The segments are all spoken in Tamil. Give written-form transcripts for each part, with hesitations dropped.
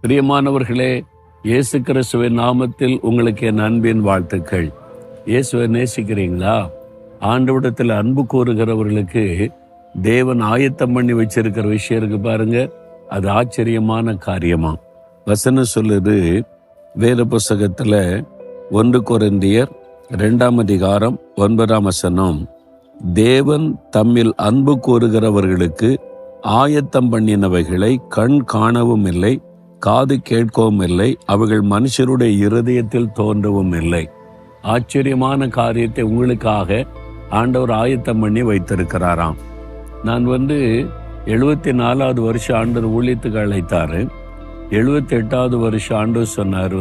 பிரியமானவர்களே, இயேசு கிறிஸ்துவின் நாமத்தில் உங்களுக்கு என் அன்பின் வாழ்த்துக்கள். இயேசுவை நேசிக்கிறீங்களா? ஆண்டவரிடத்தில் அன்பு கூறுகிறவர்களுக்கு தேவன் ஆயத்தம் பண்ணி வச்சிருக்கிற விஷயம் இருக்கு பாருங்க, அது ஆச்சரியமான காரியமா. வசனம் சொல்லுது, வேத புஸ்தகத்துல 1 கொரிந்தியர் 2ஆம் அதிகாரம் 9ஆம் வசனம், தேவன் தம்மில் அன்பு கூறுகிறவர்களுக்கு ஆயத்தம் பண்ணினவைகளை கண் காணவும் இல்லை, காது கேட்கவும் இல்லை, அவைகள் மனுஷருடைய இருதயத்தில் தோன்றவும் இல்லை. ஆச்சரியமான காரியத்தை உங்களுக்காக ஆண்டவர் ஆயத்தம் பண்ணி வைத்திருக்கிறாராம். நான் 74வது வருஷம் ஆண்டவர் ஊழியத்துக்கு அழைத்தாரு. 78வது வருஷம் ஆண்டவர் சொன்னார்,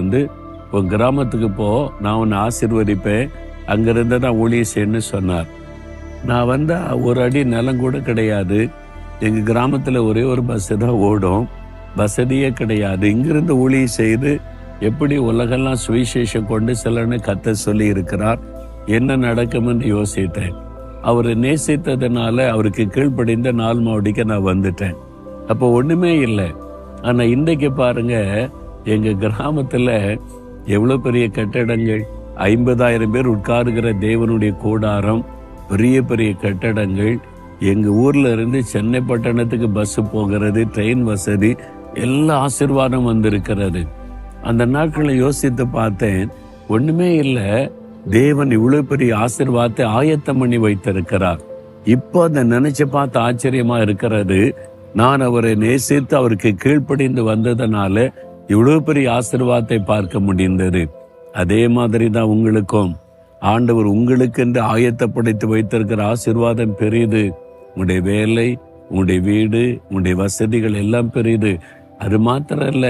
உன் கிராமத்துக்கு போ, நான் உன்னை ஆசீர்வதிப்பேன், அங்கிருந்து நான் ஊழியம் செய்யணும்னு சொன்னார். நான் வந்தா ஒரு அடி நிலம் கூட கிடையாது. எங்க கிராமத்துல ஒரே ஒரு பஸ் தான் ஓடும், வசதியே கிடையாது. இங்கிருந்து ஊழியம் செய்து எப்படி உலகெல்லாம் சுவிசேஷம் கொண்டு செல்லன்னு கர்த்தர் சொல்லி இருக்கிறார், என்ன நடக்கும் என்று யோசித்தேன். அவரை நேசித்ததுனால அவருக்கு கீழ்ப்படிந்த நாள் மாவடிக்க நான் வந்துட்டேன். அப்போ ஒண்ணுமே இல்லை. ஆனா இன்றைக்கு பாருங்க, எங்க கிராமத்துல எவ்வளவு பெரிய கட்டடங்கள், 50,000 பேர் உட்காருகிற தேவனுடைய கூடாரம், பெரிய பெரிய கட்டடங்கள். எங்க ஊர்ல இருந்து சென்னை பட்டணத்துக்கு பஸ் போகிறது, ட்ரெயின் வசதி, எல்லா ஆசீர்வாதம் வந்திருக்கிறது. அந்த நாட்களை யோசித்து பார்த்தேன், ஒண்ணுமே இல்லை, தேவன் இவ்வளவு பெரிய ஆசீர்வாதத்தை ஆயத்தம் பண்ணி வைத்திருக்கிறார். இப்போ அதை நினைச்சு பார்த்து ஆச்சரியமா இருக்கிறது. நான் அவரை நேசித்து அவருக்கு கீழ்ப்படிந்து வந்ததுனால இவ்வளவு பெரிய ஆசீர்வாதத்தை பார்க்க முடிந்தது. அதே மாதிரி தான் உங்களுக்கும் ஆண்டவர் உங்களுக்கென்று ஆயத்தப்படுத்தி வைத்திருக்கிற ஆசீர்வாதம் பெரியது. உங்களுடைய வேலை, உங்களுடைய வீடு, உங்களுடைய வசதிகள் எல்லாம் பெரியது. அது மாத்திரம் இல்ல,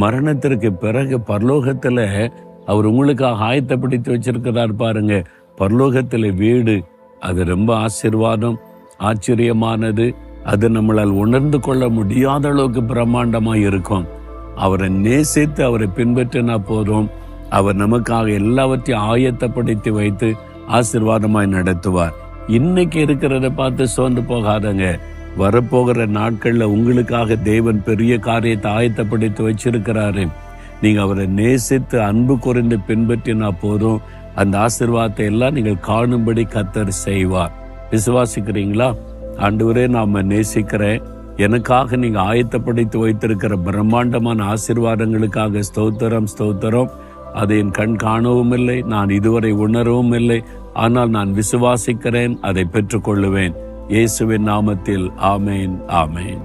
மரணத்திற்கு பிறகு பரலோகத்துல அவர் உங்களுக்காக ஆயத்தப்படுத்தி வச்சிருக்கிறார் பாருங்க. பரலோகத்துல வீடு, அது ரொம்ப ஆசீர்வாதம், ஆச்சரியமானது. அது நம்மளால் உணர்ந்து கொள்ள முடியாத அளவுக்கு பிரம்மாண்டமா இருக்கும். அவரை நேசித்து அவரை பின்பற்றினா போதும், அவர் நமக்காக எல்லாவற்றையும் ஆயத்தப்படுத்தி வைத்து ஆசீர்வாதமாய் நடத்துவார். இன்னைக்கு இருக்கிறத பார்த்து சோர்ந்து போகாதங்க. வரப்போகிற நாட்கள்ல உங்களுக்காக தேவன் பெரிய காரியத்தை ஆயத்தப்படுத்தி வச்சிருக்கிறாரு. நீங்க அவரை நேசித்து அன்பு கூர்ந்து பின்பற்றினா போதும், அந்த ஆசீர்வாதத்தை எல்லாம் நீங்கள் காணும்படி கர்த்தர் செய்வார். விசுவாசிக்கிறீங்களா? ஆண்டவரே, நாம நேசிக்கிறேன், எனக்காக நீங்க ஆயத்தப்படுத்தி வைத்திருக்கிற பிரம்மாண்டமான ஆசீர்வாதங்களுக்காக ஸ்தோத்திரம் ஸ்தோத்திரம். அதை என் கண் காணவும் இல்லை, நான் இதுவரை உணரவும் இல்லை, ஆனால் நான் விசுவாசிக்கிறேன், அதை பெற்றுக்கொள்ளுவேன். இயேசுவின் நாமத்தில் ஆமேன், ஆமேன்.